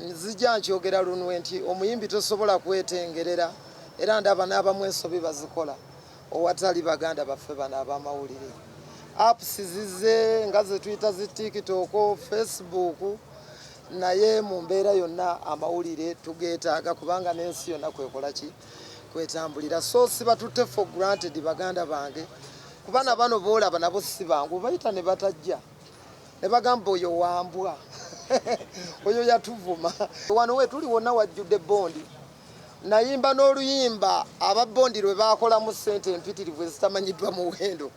Nzija nkyogera lunwe nti omuyimbi tosobola kwetengerera era ndaba n'abamu ensobi bazikola owatali baganda baffe bano ab'amawulire. Apps zize nga ze tuyita zi TikTok, Facebook, naye mu mbeera yonna amawulire tugeetaaga kubanga n'ensi yonna kwekola ki kwetambulira. So siba tutte for granted baganda bange kubana bano boolaba nabo si bangu bayita ne batajja ne bagamba oyo wambwa oyo yatuvuma. Wano we tuli wonna wajjudde bondi nayimba n'oluyimba ababondi lwe baakolamu ssente empitirivu ezitamanyiddwa mu wendo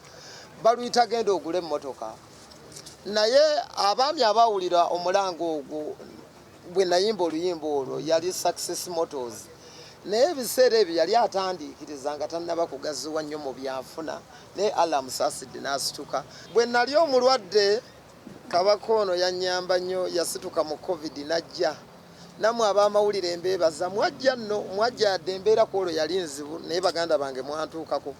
baluyita genda ogule emmotoka. Naye abaami abawulira omulango ogwo bwe nayimba oluyimba olwo yali Success Motors, naye ebiseera ebyo yali atandiikiriza nga tannaba kugaziwa nnyo mu byanfuna naye Allah musaasidde n'asituka. Bwe nali omulwadde Kabaka ono yannyamba nnyo, yasituka mu COVID najja. Namwe ab'amawulire mbeebaza mwajja nno mwajja yadde embeera ku olwo yali nzibu naye baganda bange mwantuukako.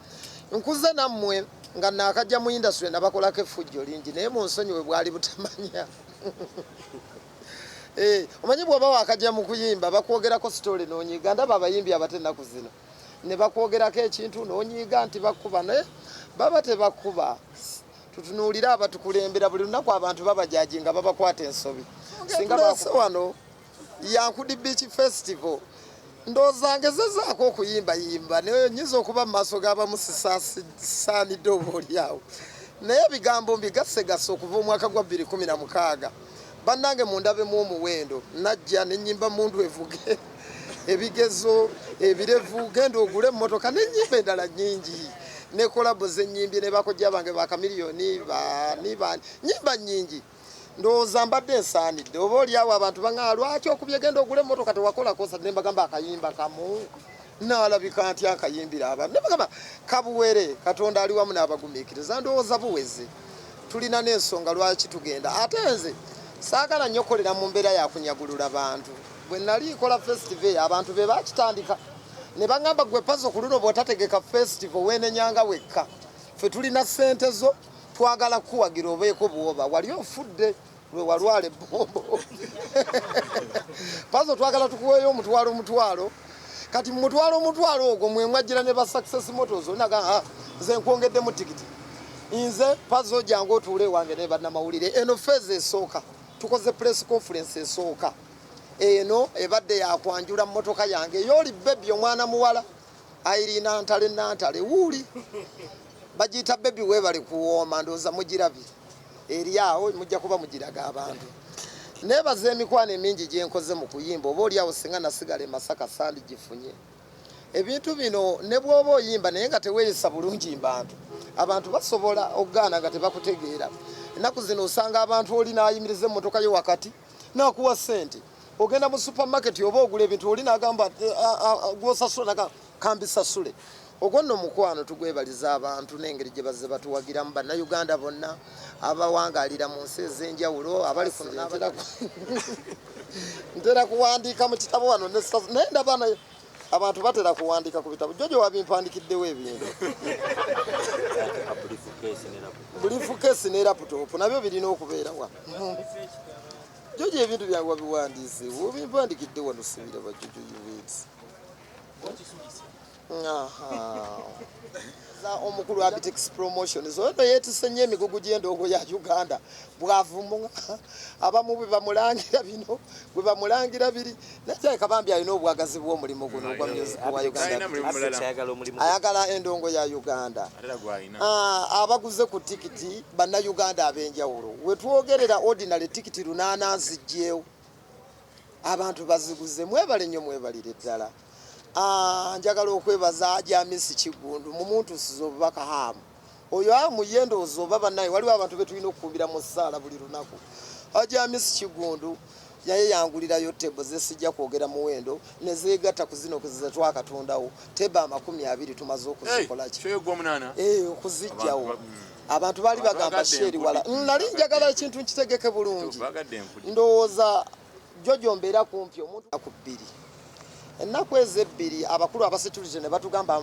Nkuze nammwe nga naakajja mu industry nabakolako effujjo lingi naye mu nsonyi bwe bwali butamanya. Omanyi bw'oba waakajja mu kuyimba bakwogerako sitole n'onyiiga, ndaba abayimbi abate ennaku zino ne bakwogerako ekintu n'onyiiga nti bakuba naye baba tebakuba. Tutunuulira abatukulembera buli lunaku abantu babajaaji nga babakwata ensobi. Singa baase wano Yankudi Beach Festival ndowooza ngezezaako okuyimbayimba naye nyiza okuba mu maaso g'abamu sisaanidde oba olyawo naye ebigambo mbigasegase okuva omwaka gwa 2016 bannange mundabemu omuwendo najja nenyimba mundu evuge ebigezo ebirevu genda ogule emmotoka nenyimba endala nnyingi ne kolabo z'ennyimbi ne bakojja bange bakamiliyoni nyimba nnyingi. Ndowooza mbadde ensaanidde oba olyawo abantu baŋŋaa lwaki okubye genda ogule emmotoka tewakola kosa ne mbagamba akayimba kamu naalabika nti akayimbira abantu ne bagamba kabuwere Katonda ali wamu n'abagumiikiriza. Ndowooza buweze tulina n'ensonga lwaki tugenda ate nze saagala nnyo kolera mu mbeera ya kunyagulula bantu. Bwe nali kola festival abantu be bakitandika ne baŋŋamba gwe pazo ku luno bw'otategeka festival weenenyanga wekka ffe tulina ssente zo twagala kuwagira obeeko bwoba wali ofudde lwe walwala ebbombo pazo twagala tukuweeyo omutwalo kati mutwalo ogwo mwe mwajjira ne ba Success Motors onaga nze nkwongeddemu tikiti nze pazo jangu otuule wange ne bannamawulire. Eno fezi esooka tukoze press conference esooka eno ebadde yakwanjula mmotoka yange yooli bebi omwana muwala ayirina nantale wuuli bagiyita bebi weebale kuwooma ndowooza mugirabye eri awo mujja kuba mugiraga abantu. Neebaza emikwano emingi gye nkoze mu kuyimba oba oliawo singa nasigala e Masaka sandi gifunye. Ebintu bino ne bw'oba oyimba naye nga teweeyisa bulungi mbantu abantu basobola okugaana nga tebakutegeera. Ennaku zino osanga abantu oli n'ayimiriza emmotoka yo wakati n'akuwa ssente ogenda mu supermarket oba ogula ebintu oli n'agamba gw'osasula naga kambisasule. Ogwo nno mukwano tugwebaliza abantu n'engeri gye bazze batuwagiramu bannayuganda bonna abawangaalira mu nsi ez'enjawulo abali ku ntera kuwandiika mu kitabo wano naye ndaba abantu batera kuwandiika ku bitabo jojo wabimpandikiddewo ebintu bulifukeesi ne laputopu nabyo birina okubeerawa jojo ebintu byange wabiwandiise obimpandikidde wano sibira bajojo yuweeti omukulu wa Bitex Promotions ono yeetisse nnyo emigugu gy'endongo ya Uganda bwavumu abamu bwe bamulangira bino bwe bamulangira biri naye kabambi alina obwagazi bw'omulimu guno ogwa music wa Uganda ayagala endongo ya Uganda. Abaguze ku tikiti bannayuganda ab'enjawulo we twogerera ordinary tikiti lunaana nzijjeewo abantu baziguze mwebale nnyo mwebalire ddala. Njagala okwebaza Ajamisi Kigundu mu muntu sizobaka hamu oyo amuyendo ozoba bannaye waliwo abantu betulina okukumbira mu ssaala buli lunaku. Ajamisi Kigundu yaye yangulirayo tebo zesijja kwogera muwendo nezeegatta ku zino kuziza twakatondawo teba 20 tumaze okuzikola ki okuzijjawo abantu bali bagamba sheri wala nali njagala ekintu nkitegeke bulungi ndowooza jojo mbeera kumpi omuntu akubiri ennaku ezebbiri abakulu abasitulije ne batugamba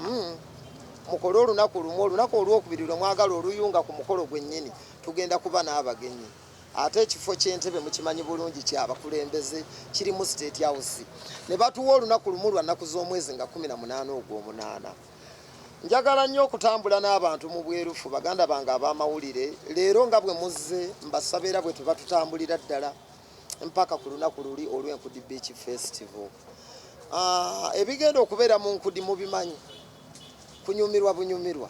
mukolo olunaku lumu olunaku olwokubiri lwe mwagala oluyunga ku mukolo gwennyini tugenda kuba n'abagenyi ate ekifo ky'entebe mukimanyi bulungi kyabakulembeze kiri mu State House ne batuwa olunaku lumu lwa nnaku z'omwezi nga 18 ogw'omunaana. Njagala nnyo okutambula n'abantu mu bwerufu baganda bange ab'amawulire leero nga bwe muzze mbasabira bwe tuba tutambulira ddala mpaka ku lunaku luli olw'Enkudi Beach Festival. Ebigenda okubeera mu Nkudi mubimanyi, kunyumirwa bunyumirwa.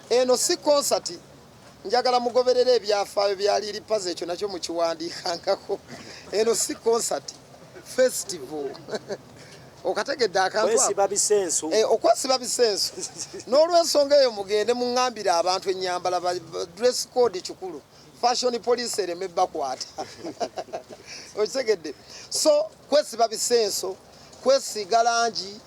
Eno si concert, njagala mugoberere ebyafaayo bya Liripazo, ekyo nakyo mukiwandiikangako. Eno si concert, festival. Okategedde akantu okwesiba bisensu n'olw'ensonga eyo mugende muŋŋambire abantu ennyambala dress code kikulu fashion police ereme bakwata okitegedde. So kwesiba bisenso, kwesiga langi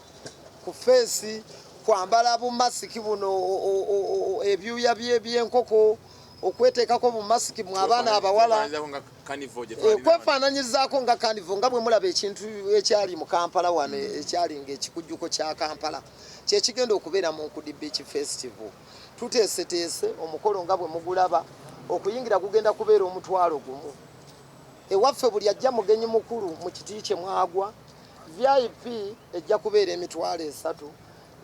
ku feesi, kwambala bumasiki buno ebyuya by'enkoko, okweteekako bumasiki mu abaana abawala, kwefaananyizaako nga kanivo nga bwe mulaba ekintu ekyali mu Kampala wano ekyali ng'ekikujjuko kya Kampala kyekigenda okubeera mu Nkudi Beach Festival. Tuteeseteese omukolo nga bwe mugulaba, okuyingira gugenda kubeera omutwalo gumu. Ewaffe buli ajja mugenyi mukulu mu kiti kye mwagwa, VIP ejja kubeera emitwalo 3,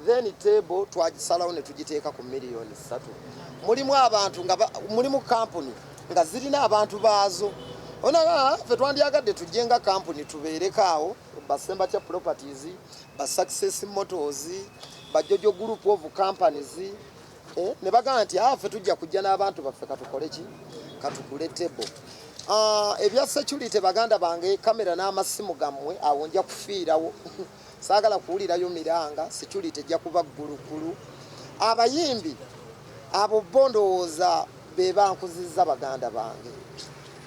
then table twagisalawo ne tugiteeka ku miliyoni 3. Mulimu abantu nga mulimu company nga zirina abantu baazo. Onaga ffe twandyagadde tujjenga company tubeereko awo, Basemba Kya Properties, ba Success Motors, ba Jojo Group of Companies, ne bagamba nti ffe tujja kujja n'abantu baffe katukole ki, katukule table. Ebya security baganda bange, kamera n'amasimu gammwe awo nja kufiirawo. Saagala kuwulirayo miranga, security ejja kuba ggulugulu. Abayimbi abo bondowooza be bankuzizza baganda bange.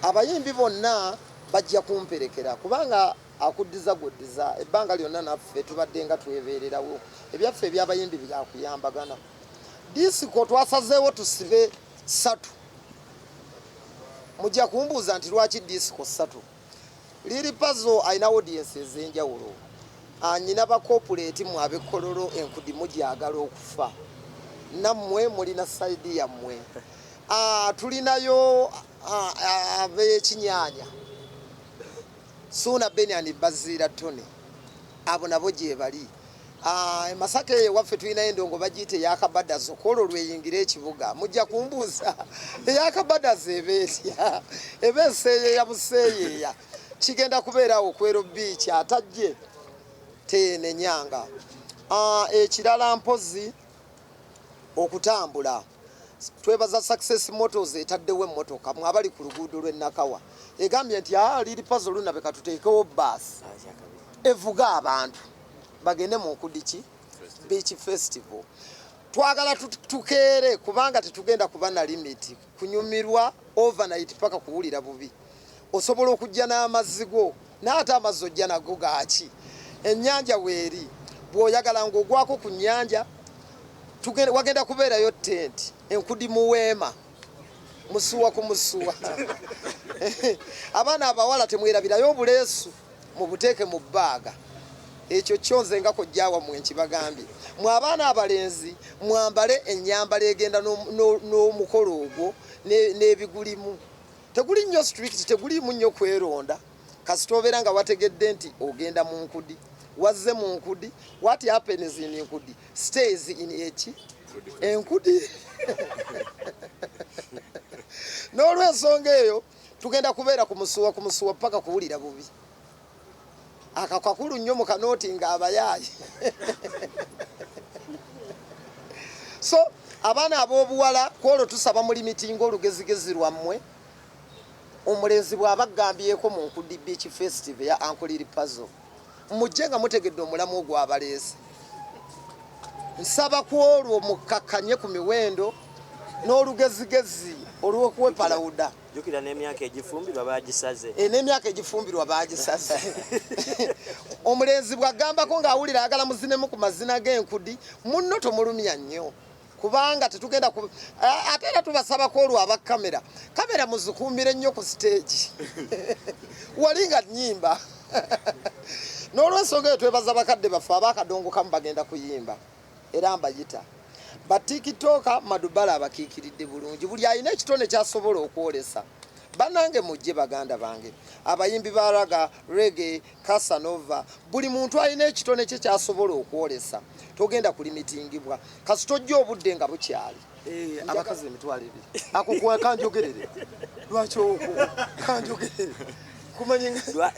Abayimbi bonna bajja kumperekera kubanga akuddiza goddiza ebbanga lyonna naffe tubadde nga twebeererawo. Ebyaffe eby'abayimbi byakuyambagana. Disiko twasazeewo tusibe 3. Mujja kumbuuza nti lwaki disiko 3? Liripazo alina audience ez'enjawulo. Anyina ba corporate mu ab'ekkololo Enkudi mujagala okufa. Nammwe mulina side yammwe. Tulinayo ab'ekinyaanya. Suna Beniani Bazira Tone. Abo nabo gye bali. Masaka waffe tulina endongo bagiyite yakabadazo kolo lweyingira ekibuga. Mujja kumbuuza yakabadazo ebeetya. Ebeeseeyeeya buseeyeeya. Kigenda kubeerawo Kwero Beach atajje Teene Nyanga. Ekirala mpozi okutambula. Twebaza Success Motors etaddewo emmotoka mwabali ku luguudo lw'e Nakawa. Egambye nti Liripazo lunabe katuteekewo bbaasi evuga abantu bagende mu Nkudi Beach Festival. Twagala tukeere kubanga tetugenda kuba na limiti. Kunyumirwa overnight paka kuwulira bubi. Osobola okujja n'amazzi go n'ate amazzi ojja nago gaaki. Ennyanja weeri bw'oyagala ng'ogwako ku nnyanja wagenda kubeerayo tent Enkudi muweema musuwa ku musuwa. Abaana abawala temwerabirayo obuleesu mubuteeke mu bbaaga. Ekyo kyonze nga kojjaawa mwe nkibagambye. Mwe abaana abalenzi mwambale ennyambala egenda n'omukolo ogwo n'ebigulimu. Teguli nnyo strict, tegulimu nnyo kweronda. Kasita obeera nga wategedde nti ogenda mu Nkudi. Wazze mu Nkudi. What happens in Nkudi stays in Enkudi. N'olw'ensonga eyo tugenda kubeera ku musuwa paka kuwulira bubi. Akakakulu nnyo mu kanooti nga abayaayi. So abaana ab'obuwala kwolwo tusaba muli mitingo olugezigezi lwammwe. Omulenzi bw'abagambyeko mu Nkudi Beach Festival ya Uncle Liripazo. Mujje nga mutegedde omulamu ogw'abaleese. Nsaba kwolwo mukkakanye ku miwendo n'olugezigezi olw'okwepalawuda. Jukira n'emyaka egifumbirwa baagisaze. N'emyaka egifumbirwa baagisaze. Omulenzi bw'agambako ng'awulira ayagala muzinemu ku mazina g'Enkudi, munno tomulumya nnyo. Kubanga tetugenda ate era tubasabako olwo aba kamera. Kamera muzikuumire nnyo ku stage. Wali nga nnyimba. N'olw'ensonga eyo twebaza bakadde baffe abaakadongokamu bagenda kuyimba. Era mbayita. Batikitoka Madubala abakiikiridde bulungi. Buli alina ekitone ky'asobola okwolesa. banange mujje baganda bange abayimbi ba raga reggae Casanova buli muntu alina ekitone kye kyasobola okwolesa togenda kulimitingibwa kasi tojja obudde nga bukyali abakazi emitwalo ebiri ako kuwa kanjogerere lwaki okwo kanjogerere kumanyi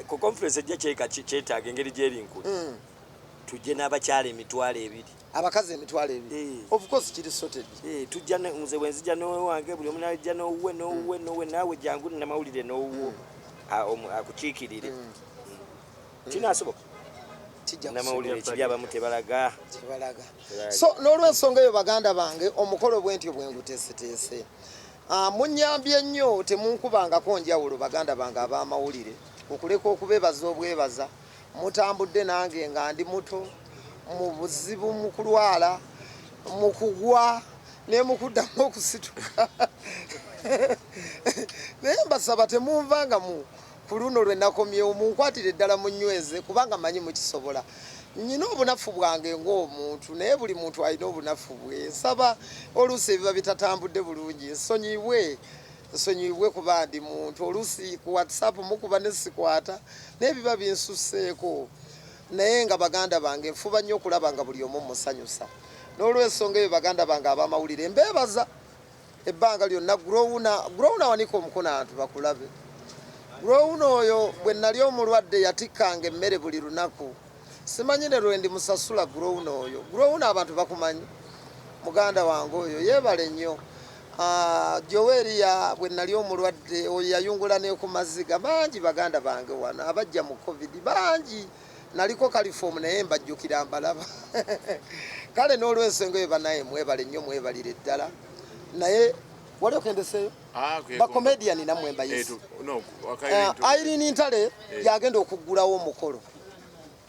ku conference ejja kyetaaga engeri gyerinkulu tujje n'abakyala emitwalo ebiri abakazi emitwalo ebiri of course kiri sorted tujja nze bwenzija n'owange buli omu najja n'owuwe naawe jangu namawulire n'owuwo akukiikirire kinaasoboka namawulire kibi abamu tebalaga so n'olwensonga eyo baganda bange omukolo bwentyo bwenguteeseteese munyambye nnyo temunkubangako njawulo baganda bange ab'amawulire okuleka okubebaza obwebaza mutambudde nange nga ndi muto mu buzibu mu kulwala mu kugwa ne mu kuddamu okusituka naye mbasaba temunvanga mu ku luno lwe nakomyewo munkwatire eddala munyweze kubanga manyi mukisobola nyina obunafu bwange ng'omuntu naye buli muntu alina obunafu bwe nsaba oluusi ebiba bitatambudde bulungi nsonyiibwe kuba ndi muntu oluusi ku whatsapp mukuba nesikwata n'ebiba binsuseeko naye nga baganda bange nfuba nnyo okulaba nga buli omu musanyusa n'olwensonga eyo baganda bange ab'amawulire mbeebaza ebbanga lyonna growuna wanika omukono abantu bakulabe growuna oyo bwe nali omulwadde yatikkanga emmere buli lunaku simanyi ne lwe ndi musasula growuna oyo growuna abantu bakumanyi muganda wange oyo yeebale nnyo Joweria bwe nali omulwadde oyo yayungula ne ku maziga bangi baganda bange wano abajja mu covid bangi naliko kalifomu naye mbajjukira mbalaba kale n'olwensonga eyo banaye mwebale nnyo mwebalire ddala naye wali okendeseeyo bakomediani namwe mbayisi Irene Ntale yagenda okuggulawo omukolo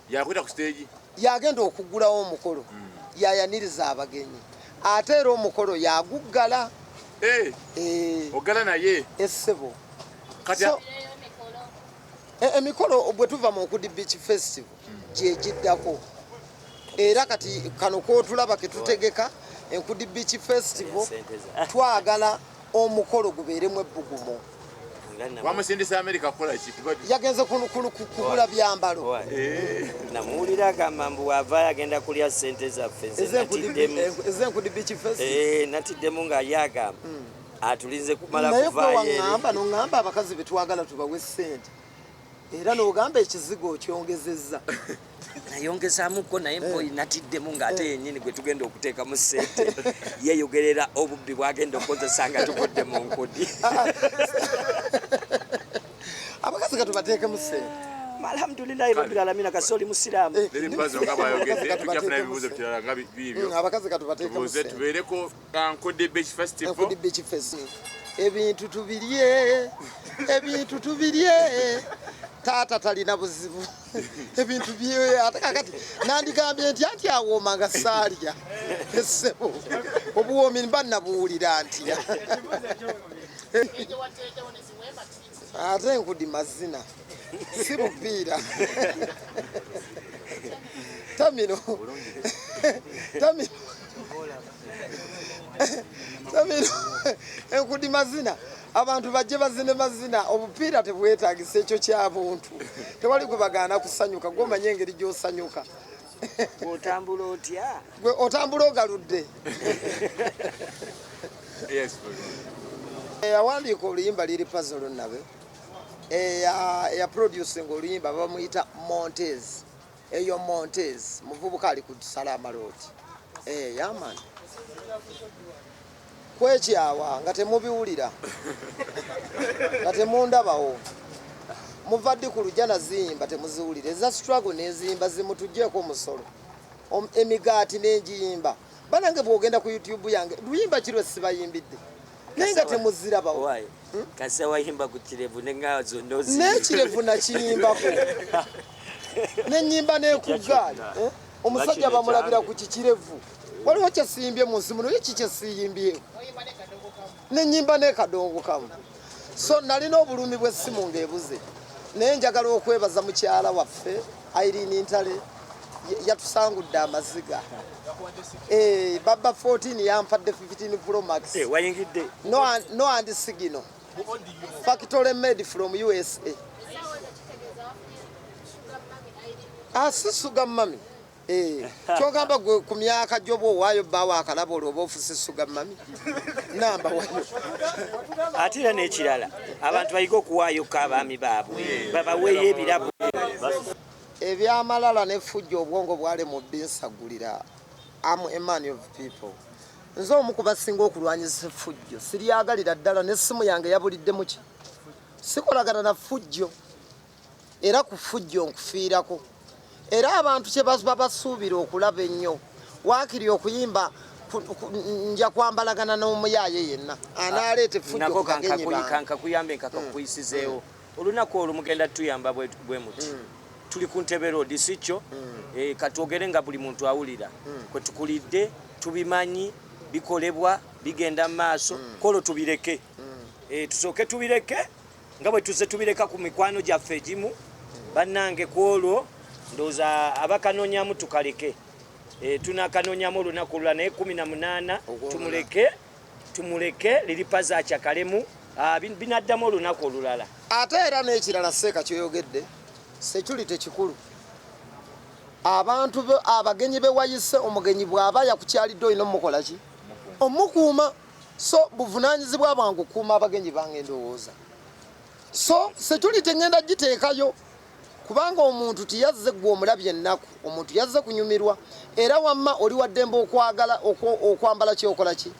yakwita ku stage yagenda okuggulawo omukolo yayaniriza abagenyi ate era omukolo yaguggala ogala naye essebo kati emikolo bwe tuva mu Nkudi Beach Festival gyegiddako era kati kano kootulaba ketutegeka Nkudi Beach Festival twagala omukolo gubeeremu ebbugumu wamusindisa America kola ki yagenze kugula byambalo namuwulira agamba mbu wava agenda kulya sente zaffe Nkudi Beach Festival natiddemu ng'ali agamba atulinze kumala kuvaayowaŋŋamba noŋŋamba abakazi betwagala tubawe ssente era n'ogamba ekizigo okyongezezza nayongezaamuko naye mboyi natiddemu ng'ate yennyini gwe tugenda okuteekamu ssente yeeyogerera obubbi bwagenda okukozesa nga tukodde mu nkudi abakazi katubateekemu ssente alhamdulillahi rabbil alamina kasoli musiraamu abakazi katubateekemu ssente tubeereko Nkudi Beach Festival ebintu tubirye taata talina buzibu ebintu bye ate kakati nandigambye nti anti awooma nga saalya essebo obuwoomi mba nabuwulira ntya ate Nkudi mazina si bupiira tamino Nkudi mazina abantu bajje bazine mazina obupiira tebwetaagisa ekyo kyabuntu tewali gwe bagaana kusanyuka gwomanye engeri gy'osanyuka otambula otya gwe otambula ogaludde yawandiika oluyimba liri puzzle nabe ya producing oluyimba bamuyita Montez eyo Montez muvubuka ali ku Salama Road yamani kwekyawa nga temubiwulira nga temundabawo muva ddi ku lujana ziyimba temuziwulira eza struggle n'eziyimba zimutugjeeko omusolo emigaati n'engiyimba banange bw'ogenda ku YouTube yange luyimba kirwe sibayimbidde naye nga temuzirabawo kasa wayimba ku kirevu nenga zonna n'ekirevu nakiyimbako n'ennyimba n'ekuggaali omusajja bamulabira ku kikirevu waliwo kyesiyimbye mu nsi muno yeki kyesiyimbyewo n'ennyimba n'ekadongo kamu so nalina obulumi bw'essimu ng'ebuze naye njagala okwebaza mukyala waffe Irene Ntale yatusangudde amaziga baba 14 yampadde 15 Pro Max wayingidde no and signal factory made from USA. Si sugar mami. Kyogamba gwe ku myaka gy'oba owaayo bbaawo akalabo olwoba ofuse sugar mami. Namba wano. Ate era n'ekirala abantu bayiga okuwaayoko abaami baabwe babaweeyo ebirabo. Ebyamalala n'effujjo obwongo bwale mu binsagulira. I'm a man of people. Nze omu ku basinga okulwanyisa effujjo siryagalira ddala n'essimu yange yabulidde mu ki sikolagana na ffujjo era ku ffujjo nkufiirako era abantu kye basuubira okulaba ennyo waakiri okuyimba nja kwambalagana n'omuyaaye yenna anaaleeta effujjo ku bagenyi bange. Kankakuyambe nkakakuyisizeewo olunaku olwo mugenda tuyamba bwe muti tuli ku Ntebe Road sikyo katwogere nga buli muntu awulira kwe tukulidde tubimanyi bikolebwa bigenda maaso kolo tubireke tusooke tubireke nga bwe tuze tubireka ku mikwano gyaffe egimu bannange kwolwo ndowooza abakanonyamu tukaleke tunakanonyamu olunaku olula naye 18 tumuleke liripaza akyakalemu binaddamu olunaku olulala. Ate era n'ekirala seeka kyoyogedde sekuli tekikulu abantu abagenyi bewayise omugenyi bw'aba yakukyalidde olina omukola ki omukuuma so buvunaanyizibwa bwangu kuuma abagenyi bange ndowooza so sekuli tengenda giteekayo kubanga omuntu tiyazze gwe omulabye ennaku omuntu yazze kunyumirwa era wamma oli waddembe okwagala okwambala kyokola ki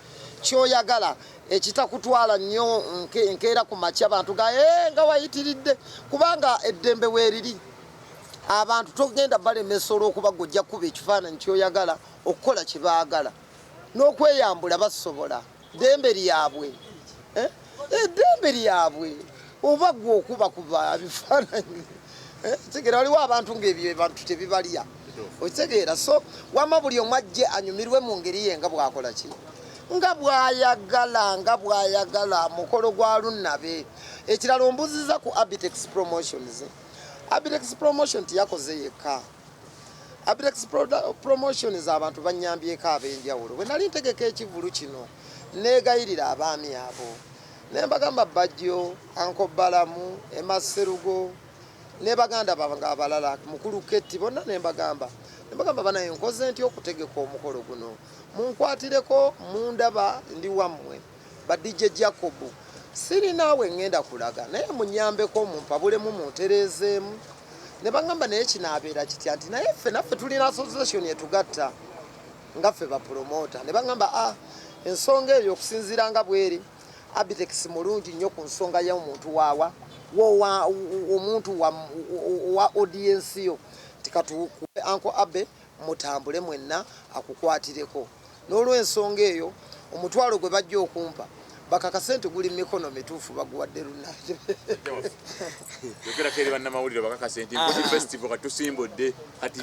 kyoyagala ekitakutwala nnyo enkeera ku makya abantu nga wayitiridde kubanga eddembe weeriri abantu togenda balemesa olw'okuba gojja kuba ekifaananyi kyoyagala okukola kye baagala n'okweyambula basobola ddembe lyabwe eddembe lyabwe oba gwe okubakuba bifaananyi kitegeera waliwo abantu ng'ebyo abantu tebibalya okitegeera so wamma buli omu ajje anyumirwe mu ngeri ye nga bwakola ki nga bwayagala mukolo gwa lunnabe. Ekirala ombuziza ku Abitex Promotions. Abitex Promotion tiyakoze yekka. Abitex Promotions abantu banyambyeko ab'enjawulo. Bwe nali ntegeka ekivulu kino neegayirira abaami abo ne mbagamba Bajjo, Anko Balamu, Emma Serugo ne baganda bange abalala mukulu Ketti bonna ne mbagamba banaye nkoze nti okutegeka omukolo guno munkwatireko mundaba ndi wammwe ba DJ Jacob siri naawe ngenda kulaga naye munyambeko mumpabulemu muntereezeemu ne bagamba naye kinaabeera kitya nti naye ffe naffe tulina association yetugatta nga ffe bapromota ne bagamba ensonga eyo okusinziira nga bweri Abitex mulungi nnyo ku nsonga y'omuntu waawa omuntu wa audience yo tikatukuwe Anko Abe mutambule mwenna akukwatireko n'olw'ensonga eyo omutwalo gwe bajja okumpa bakakasente guli mikono mituufu baguwadde lunnaate yogera kere bannamawulire bakakasente festival katusimbodde kati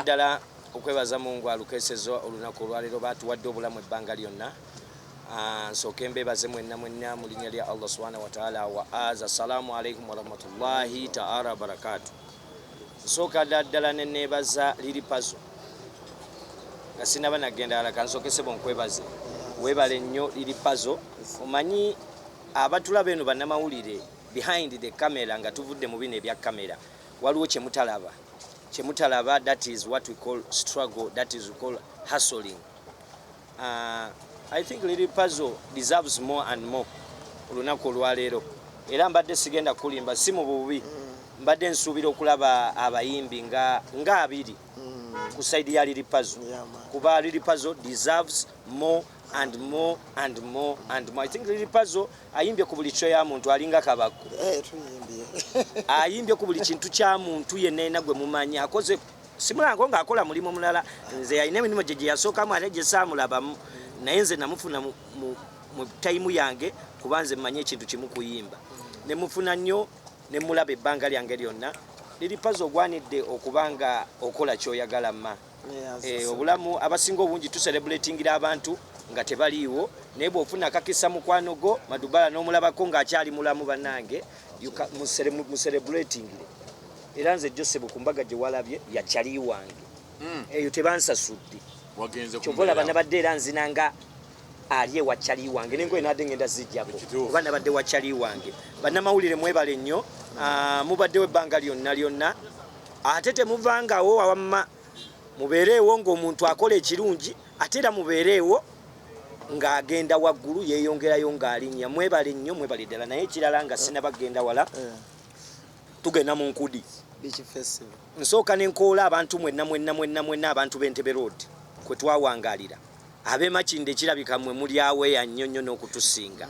ddala okwebaza Mungu alukeesezo olunaku olwaleero baatuwadde obulamu ebbanga lyonna. Nsooke mbeebaze mwenna mu linnya lya Allah subhanahu wa ta'ala wa assalamu alaikum wa rahmatullahi ta'ala barakatuh. Nsooka ddala neneebaza Liripazo nga sinaba nagenda alaka nsookese bonkwebaze weebale nnyo Liripazo omanyi abatulaba eno bannamawulire behind the camera nga tuvudde mu bino ebya kamera waliwo kyemutalaba that is what we call struggle, that is we call hustling. I think Liripazo deserves more and more olunaku olwaleero era mbadde sigenda kulimba si mu bubi mbadde nsuubira okulaba abayimbi nga abiri ku side ya Liripazo kuba Liripazo deserves more and more and more and more. I think Liripazo ayimbye ku buli kyo ya muntu alinga kabako ayimbye ku buli kintu kya muntu yenna gwe mumanyi akoze simulango ng'akola mulimu mulala nze yalina emirimu gye yasookamu ate gye saamulabamu naye nze namufuna mu tayimu yange kuba nze mmanyi ekintu kimu kuyimba ne mufuna nnyo ne mulaba ebbanga lyange lyonna. Liripazo ogwanidde okubanga okola kyoyagala mma obulamu abasinga obungi tucelebratingira abantu nga tebaliiwo naye bw'ofuna akakisa mukwano go Madubala n'omulabako ng'akyali mulamu bannange mucelebratingire era nze Joseph ku mbaga gye walabye yakyali wange eyo tebansasudde kyova olaba nabadde era nzinanga aliye wachali wange nengo enade ngenda zijjako oba nabadde wachali wange bannamawulire mwebale nnyo mubaddewo ebbanga lyonna ate temuvangawo awamma mubeereewo ng'omuntu akola ekirungi ate era mubeereewo ng'agenda waggulu yeeyongerayo ng'alinnya mwebale nnyo mwebale ddala naye ekirala nga sinabagenda wala tugenda mu nkudi nsooka nenkoola abantu mwenna abantu b'Entebbe Road kwe twawangaalira ab'Emakinde kirabika mmwe muli aweeya nnyo nnyo n'okutusinga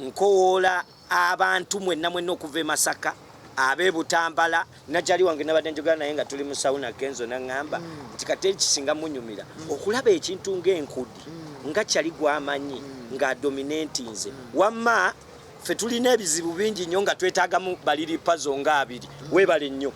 nkoola abantu mwenna okuva e Masaka ab'e Butambala najali wange nabadde njogera naye nga tuli mu sawuna Kenzo n'aŋŋamba nti kate ekisinga munyumira okulaba ekintu ng'enkudi nga kyali gwamanyi ng'adominatinze wamma ffe tulina ebizibu bingi nnyo nga twetaagamu baliri pazo nga 2 weebale nnyo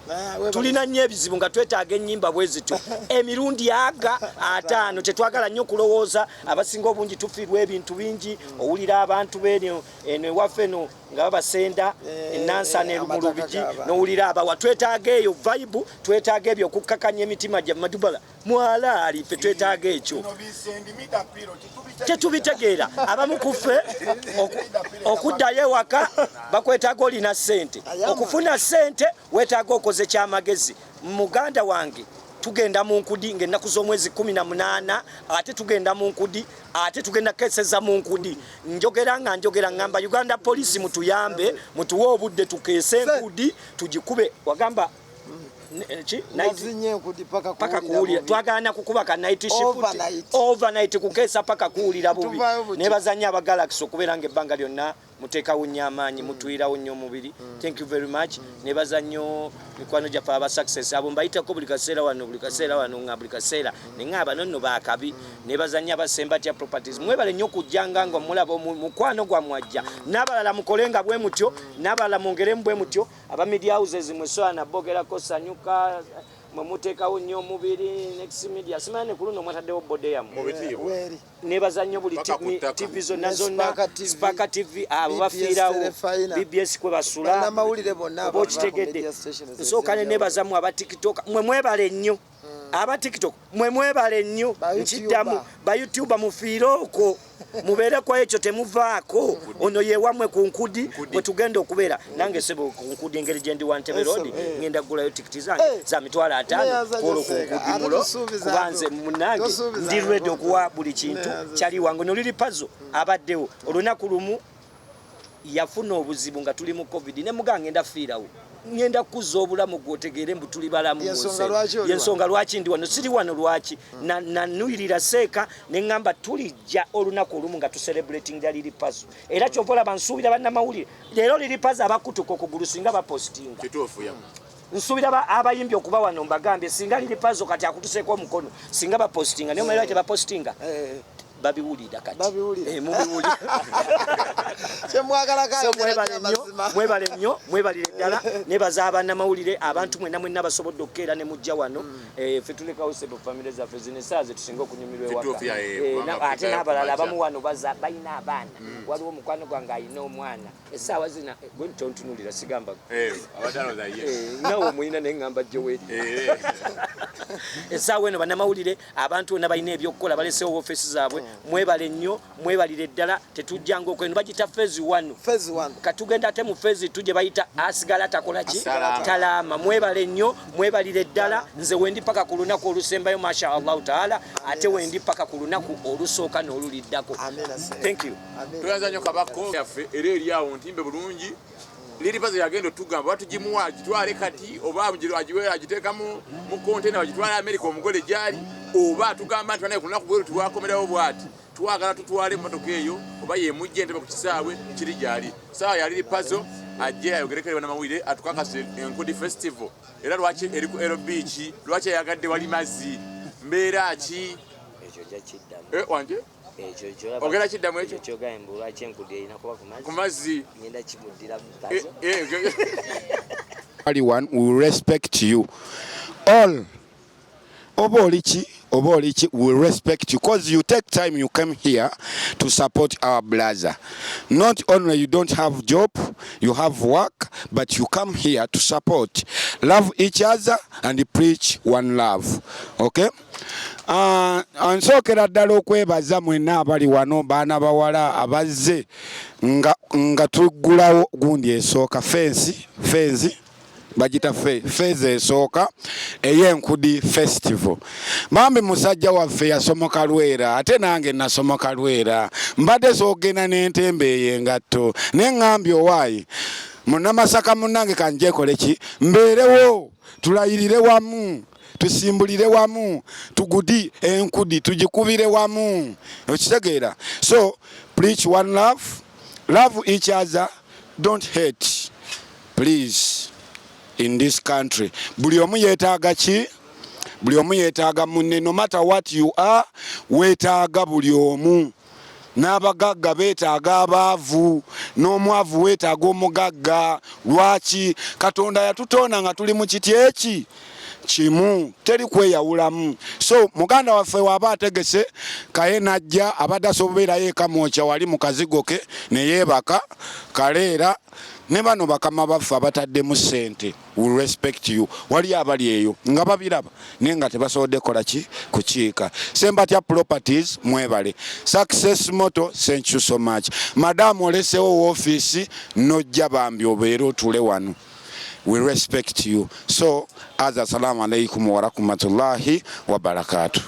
tulina nnyo ebizibu nga twetaaga ennyimba bwe zityo emirundi 5 tetwagala nnyo kulowooza abasinga obungi tufiirwa ebintu bingi owulira abantu b'eno ewaffe eno nga babasenda enansana erumulubigi n'owulira abawa twetaaga eyo vibe twetaaga ebyo okukkakanya emitima gya madubala mwalaali ffe twetaaga ekyo tetubitegeera abamu ku ffe okuddayo ewaka bakwetaaga olina ssente okufuna ssente weetaaga okoze kyamagezi muganda wange tugenda mu nkudi ng'ennaku z'omwezi 18 ate tugenda mu nkudi ate tugenda keseza mu nkudi njogera ngamba Uganda Police mutuyambe mutuwe obudde tukeese enkudi tugikube wagamba paka kuwulira twagana kukuba ka night shift overnight kukeesa paka kuwulira bubi nebazanya abagalaxy okubeera ng'ebbanga lyonna muteekawo nnyo amaanyi mutwirawo nnyo omubiri thank you very much nebaza nnyo mikwano gyaffe aba success abo mbayitako buli kaseera wano nga buli kaseera neŋŋamba nonno baakabi nebaza nnyo abasembatya properties mwebale nnyo okujjanga nga mulaba mukwano gwamwajja n'abalala mukolenga bwe mutyo n'abalala mwongeremu bwe mutyo aba media houses mwesola nabogerako sanyuka mwemuteekawo nnyo omubiri next media simane ku luno mwataddewo bode yammwe nebaza nnyo buli tv zonna Spark TV abo bafiirawo BBS kwe basula oba okitegedde nsooka nebazamu aba TikTok mwe mwebale nnyo aba TikTok mwe mwebale nnyo nkiddamu ba YouTuber mufiire okwo mubeereko ekyo temuvaako ono yeewamwe ku nkudi bwe tugenda okubeera nange sebo ku nkudi engeri gye ndi wa Ntebbe Road ngenda kugulayo tikiti zange za mitwalo 5 polo ku nkudi mulo kubanze munange ndi ready okuwa buli kintu kyali wange noliri pazo abaddewo olunaku lumu yafuna obuzibu nga tuli mu COVID ne mugange ngenda fiirawo ngenda kuzza obulamu gwotegeere mbu tuli balamu yensonga lwaki ndi wano siri wano lwaki nanuyirira seeka neŋŋamba tulijja olunaku olumu nga tucelebrating lya liri pazo era kyova olaba nsuubira bannamawulire leero liri pazo abakutuka okugulu singa bapostinga nsuubira abayimbi okuba wano mbagambye singa liri pazo kati akutuseeko omukono singa bapostinga naye omalira tebapostinga babiwulira kati mubiwulira mwebale nnyo mwebalire ddala nebaza abannamawulire abantu mwenna basobodde okukeera ne mujja wano ffe tulekawo sebo famire zaffe zino essaawa ze tusinga okunyumirwa ewaka ate n'abalala abamu wano balina abaana waliwo omukwano gwange alina omwana essaawa zina gwe ntontunulira sigamba nawe omulina naye ŋŋamba jjoweri essaawa eno bannamawulire abantu bonna balina ebyokukola balesewo ofiisi zaabwe mwebale nnyo mwebalire ddala tetujjanga okweno bagita phase 1 katugenda ate mu phase 2 gye bayita asigala takola ki talama mwebale nnyo mwebalire ddala nze wendi paka ku lunaku olusembayo masha Allah taala ate wendi paka ku lunaku olusooka n'oluliddako thank you tuyanza nnyo kabako yaffe era eri awo ntimbe bulungi liri pazo yagenda otugamba batugimuwa agitwale kati oba agiteeka mu kontena bagitwale America omugole gyali oba tugamba nti banaye ku lunaku bweru twakomerawo bwati twagala tutwale emmotoka eyo oba yemujja Entebbe ku kisaawe kiri gyali saawa yaliri pazo ajje ayogerekere bannamawulire atukakase enkudi festival era lwaki eri ku Ero Beach lwaki ayagadde wali mazzi mbeera ki ekyo jakiddamu wanje ogera kiddamu ekyo kyogambo lwaki enkudi erina kuba ku mazzi ngenda kimuddira mu pazo we respect you all oba oli ki Obolichi will respect you because you take time, you come here to support our brother. Not only you don't have job, you have work, but you come here to support. Love each other and preach one love. Okay? Ansokera ddala okwebaza mwenna abali wano baana bawala abazze nga tuggulawo gundi esooka fensi bagita feze esooka ey'enkudi festival. Bambi musajja waffe yasomoka Lwera ate nange nasomoka Lwera mbadde soogenda n'entembe ey'engatto ne ŋŋambye owaayi munnamasaka munnange kanjeekole ki mbeerewo tulayirire wamu tusimbulire wamu tugudi enkudi tugikubire wamu okitegeera. So preach one love, love each other, don't hate please. In this country buli omu yeetaaga ki? Buli omu yeetaaga munne. No matter what you are, weetaaga buli omu. N'abagagga beetaaga abaavu, n'omwavu weetaaga omugagga. Lwaki? Katonda yatutonda nga tuli mu kiti eki kimu, teri kweyawulamu. So muganda waffe waba ategese kaye najja abadde asoboerayo eka mwokya wali mu kazigo ke ne yeebaka kaleera ne bano bakama baffe abataddemu ssente will respect you. Wali abali eyo nga babiraba naye nga tebasobodde kola ki kukiika. Sembatya Properties mwebale. Success Moto, thank you so much. Madam olesewo office nojja bambi obeera otule wano. We respect you. So, assalamu alaikum wa rahmatullahi wa barakatuh.